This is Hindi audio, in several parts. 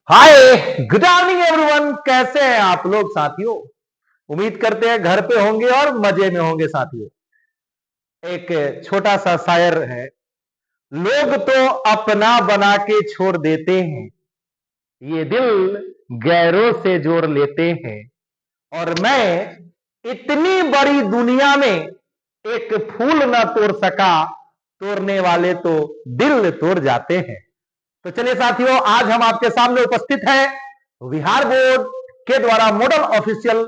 हाय, गुड इवनिंग एवरीवन। कैसे हैं आप लोग साथियों? उम्मीद करते हैं घर पे होंगे और मजे में होंगे साथियों। एक छोटा सा शायर है। लोग तो अपना बना के छोड़ देते हैं, ये दिल गैरों से जोड़ लेते हैं। और मैं इतनी बड़ी दुनिया में एक फूल ना तोड़ सका, तोड़ने वाले तो दिल तोड़ जाते हैं। तो चलिए साथियों, आज हम आपके सामने उपस्थित हैं बिहार बोर्ड के द्वारा मॉडल ऑफिशियल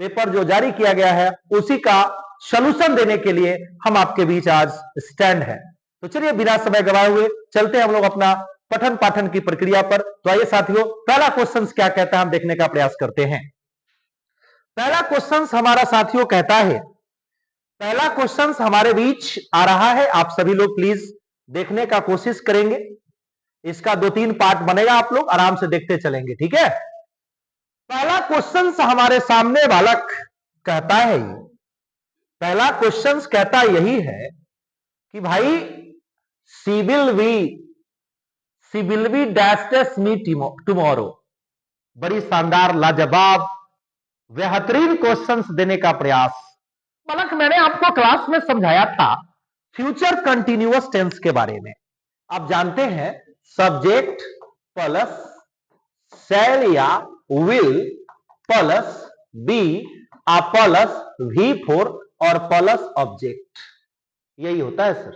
पेपर जो जारी किया गया है उसी का सॉल्यूशन देने के लिए हम आपके बीच आज स्टैंड है। तो चलिए बिना समय गवाए हुए चलते हैं हम लोग अपना पठन पाठन की प्रक्रिया पर। तो आइए साथियों, पहला क्वेश्चन क्या कहता है हम देखने का प्रयास करते हैं। पहला क्वेश्चन हमारा साथियों कहता है, पहला क्वेश्चन हमारे बीच आ रहा है, आप सभी लोग प्लीज देखने का कोशिश करेंगे। इसका 2-3 पार्ट बनेगा, आप लोग आराम से देखते चलेंगे, ठीक है। पहला क्वेश्चन हमारे सामने बालक कहता है, पहला क्वेश्चन कहता यही है कि भाई she will be dash me tomorrow. बड़ी शानदार, लाजवाब, बेहतरीन क्वेश्चंस देने का प्रयास। बालक, मैंने आपको क्लास में समझाया था फ्यूचर कंटिन्यूअस टेंस के बारे में। आप जानते हैं सब्जेक्ट प्लस शैल या will plus B plus V4 और प्लस ऑब्जेक्ट, यही होता है सर।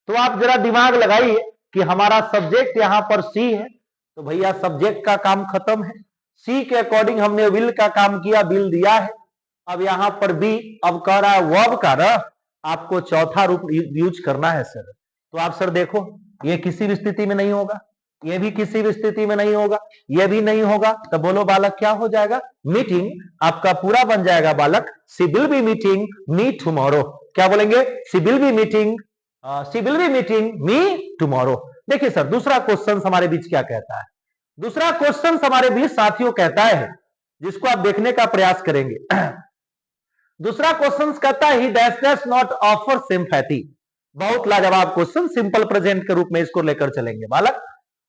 तो आप जरा दिमाग लगाइए कि हमारा सब्जेक्ट यहां पर सी है, तो भैया सब्जेक्ट का काम खत्म है। सी के अकॉर्डिंग हमने विल का काम किया, विल दिया है। अब यहां पर बी, अब कह रहा है वर्ब का ना आपको चौथा रूप यूज करना है सर। तो आप सर देखो, ये किसी भी स्थिति में नहीं होगा, ये भी किसी भी स्थिति में नहीं होगा, ये भी नहीं होगा। तो बोलो बालक क्या हो जाएगा? मीटिंग आपका पूरा बन जाएगा बालक। She will be meeting me tomorrow. क्या बोलेंगे? She will be meeting me tomorrow. देखिए सर, दूसरा क्वेश्चन हमारे बीच क्या कहता है। दूसरा क्वेश्चन हमारे बीच साथियों कहता है, जिसको आप देखने का प्रयास करेंगे। दूसरा क्वेश्चन कहता है, ही dash dash not offer sympathy. बहुत लाजवाब क्वेश्चन, सिंपल प्रेजेंट के रूप में इसको लेकर चलेंगे बालक।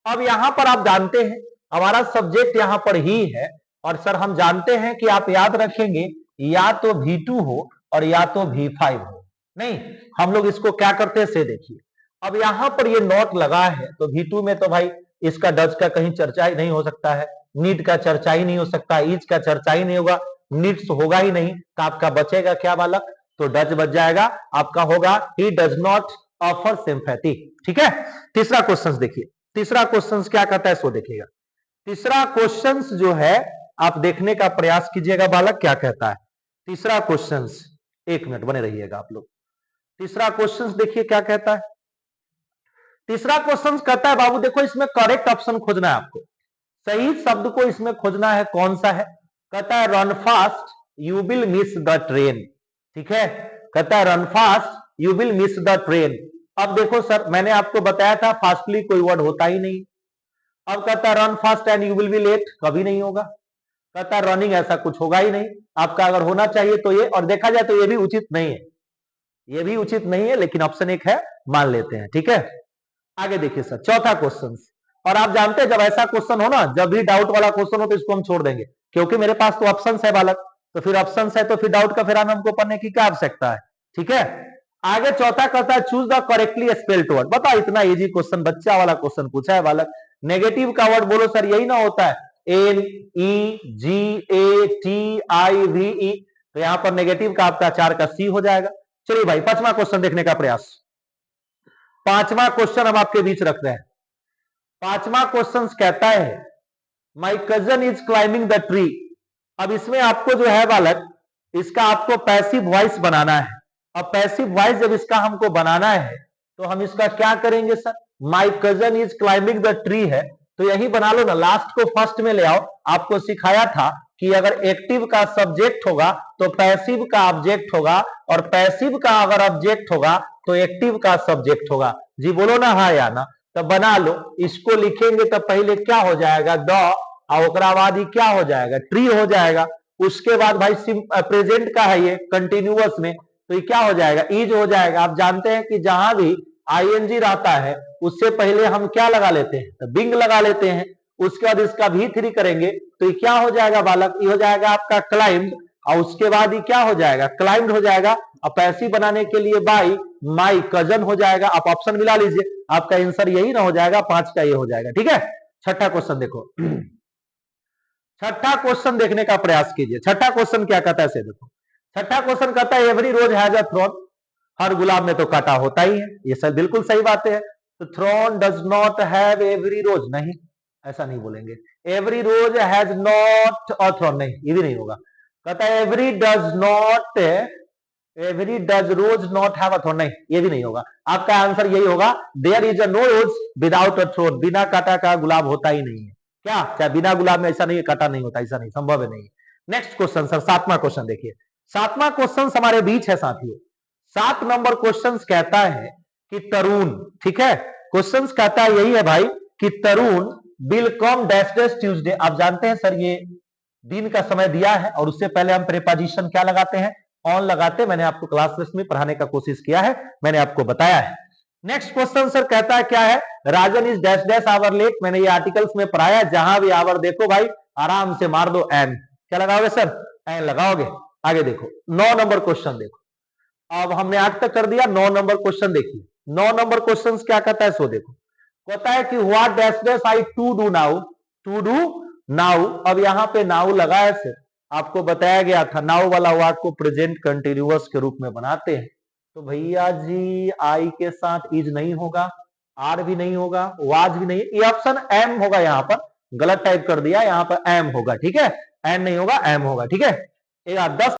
अब यहां पर आप जानते हैं हमारा सब्जेक्ट यहां पर ही है, और सर हम जानते हैं कि आप याद रखेंगे या तो V2 हो और या तो V5 हो। नहीं, हम लोग इसको क्या करते हैं से देखिए। अब यहां पर ये नॉट लगा है तो V2 में तो भाई इसका डज का कहीं चर्चा ही नहीं हो सकता है, नीड का चर्चा ही नहीं हो सकता, इज का चर्चा ही नहीं होगा, नीड्स होगा ही नहीं। तो आपका बचेगा क्या बालक? तो डज बच जाएगा, आपका होगा he does not offer sympathy. ठीक है। तीसरा क्वेश्चन देखिए, तीसरा क्वेश्चन क्या कहता है सो देखिएगा। तीसरा क्वेश्चन जो है आप देखने का प्रयास कीजिएगा बालक, क्या कहता है तीसरा क्वेश्चन। एक मिनट बने रहिएगा आप लोग। तीसरा क्वेश्चन देखिए क्या कहता है। तीसरा क्वेश्चन कहता है बाबू देखो, इसमें करेक्ट ऑप्शन खोजना है आपको, सही शब्द को इसमें खोजना है। कौन सा है? कहता है run fast you will miss the train. ठीक है, कहता है run fast you will miss the train. अब देखो सर, मैंने आपको बताया था फास्टली कोई वर्ड होता ही नहीं। अब कहता है run fast and you will be late, कभी नहीं होगा। कहता है रनिंग, ऐसा कुछ होगा ही नहीं। आपका अगर होना चाहिए तो ये, और देखा जाए तो ये भी उचित नहीं है, ये भी उचित नहीं है, लेकिन ऑप्शन एक है, मान लेते हैं। ठीक है, आगे देखिए सर, चौथा क्वेश्चन। और आप जानते हैं जब ऐसा क्वेश्चन हो ना, जब भी डाउट वाला क्वेश्चन हो तो इसको हम छोड़ देंगे, क्योंकि मेरे पास तो ऑप्शन है बालक। तो फिर ऑप्शन है तो फिर डाउट का फिर हमको पढ़ने की क्या आवश्यकता है। ठीक है, आगे चौथा कहता है choose the correctly spelled word. बता, इतना इजी क्वेश्चन, बच्चा वाला क्वेश्चन पूछा है बालक। नेगेटिव का वर्ड बोलो सर, यही ना होता है NEGATIVE। तो यहां पर नेगेटिव का आपका 4 का C हो जाएगा। चलिए भाई, पांचवा क्वेश्चन देखने का प्रयास। पांचवा क्वेश्चन हम आपके बीच रख रहे हैं। पांचवा क्वेश्चन कहता है my cousin is climbing the tree. अब इसमें आपको जो है बालक, इसका आपको पैसिव वॉइस बनाना है। अब पैसिव वॉइस जब इसका हमको बनाना है तो हम इसका क्या करेंगे sir? My cousin is climbing the tree है तो यही बना लो ना, लास्ट को फर्स्ट में ले आओ। आपको सिखाया था कि अगर एक्टिव का सब्जेक्ट होगा तो पैसिव का ऑब्जेक्ट होगा, और पैसिव का अगर ऑब्जेक्ट होगा तो एक्टिव का सब्जेक्ट होगा। जी बोलो ना हाँ या ना। तो बना लो, इसको लिखेंगे तो पहले क्या हो जाएगा द, और बाद ही क्या हो जाएगा ट्री हो जाएगा। उसके बाद भाई प्रेजेंट का है ये कंटिन्यूअस में, तो ये क्या हो जाएगा इज हो जाएगा। आप जानते हैं कि जहां भी आईएनजी रहता है उससे पहले हम क्या लगा लेते हैं? तो बिंग लगा लेते हैं। उसके बाद इसका V3 करेंगे तो ये क्या हो जाएगा बालक, ये हो जाएगा आपका क्लाइंब, और उसके बाद ये क्या हो जाएगा, क्लाइंब हो जाएगा। अब पैसिव बनाने के लिए बाई माई कजन हो जाएगा। आप ऑप्शन मिला लीजिए, आपका आंसर यही ना हो जाएगा, 5 का ये हो जाएगा। ठीक है, छठा क्वेश्चन देखो। छठा क्वेश्चन देखने का प्रयास कीजिए। छठा क्वेश्चन क्या कहता है से देखो। छठा क्वेश्चन कहता है every rose has a thorn, हर गुलाब में तो कांटा होता ही है। ये सब बिल्कुल सही बात है। तो thorn does not have every rose, नहीं ऐसा नहीं बोलेंगे। Every rose has not a thorn, नहीं ये भी नहीं होगा। कहता है every does not, every does rose not have a thorn, नहीं ये भी नहीं होगा। आपका आंसर यही होगा, there is a no rose without a thorn, बिना कांटा का गुलाब होता ही नहीं है। क्या चाहे बिना गुलाब में ऐसा नहीं है कांटा नहीं होता, ऐसा नहीं, संभव है नहीं। नेक्स्ट क्वेश्चन सर, सातवां क्वेश्चन देखिए। सातवां क्वेश्चन हमारे बीच है साथियों। 7 नंबर क्वेश्चन कहता है कि तरुण, ठीक है, क्वेश्चन कहता है यही है भाई कि Tarun will come dash dash Tuesday. आप जानते हैं सर ये दिन का समय दिया है और उससे पहले हम प्रीपोजिशन क्या लगाते हैं, ऑन लगाते हैं। मैंने आपको क्लास टेस्ट में पढ़ाने का कोशिश किया है, मैंने आपको बताया है। नेक्स्ट क्वेश्चन सर कहता है क्या है, Rajan is dash dash hour late. मैंने ये आर्टिकल्स में पढ़ाया, जहां भी आवर देखो भाई आराम से मार दो एन। क्या लगाओगे सर, एन लगाओगे। आगे देखो 9 नंबर क्वेश्चन देखो। अब हमने 8 तक कर दिया, 9 नंबर क्वेश्चन देखिए। 9 नंबर क्वेश्चन क्या कहता है सो देखो। कहता है कि what dash dash I to do now, to do now. अब यहां पे नाउ लगा है सर, आपको बताया गया था नाउ वाला वर्ड को प्रेजेंट कंटिन्यूअस के रूप में बनाते हैं। तो भैया जी आई के साथ इज नहीं होगा, आर भी नहीं होगा, वाज भी नहीं, ये ऑप्शन एम होगा। यहां पर गलत टाइप कर दिया, यहां पर एम होगा। ठीक है, एन नहीं होगा, एम होगा। ठीक है, 10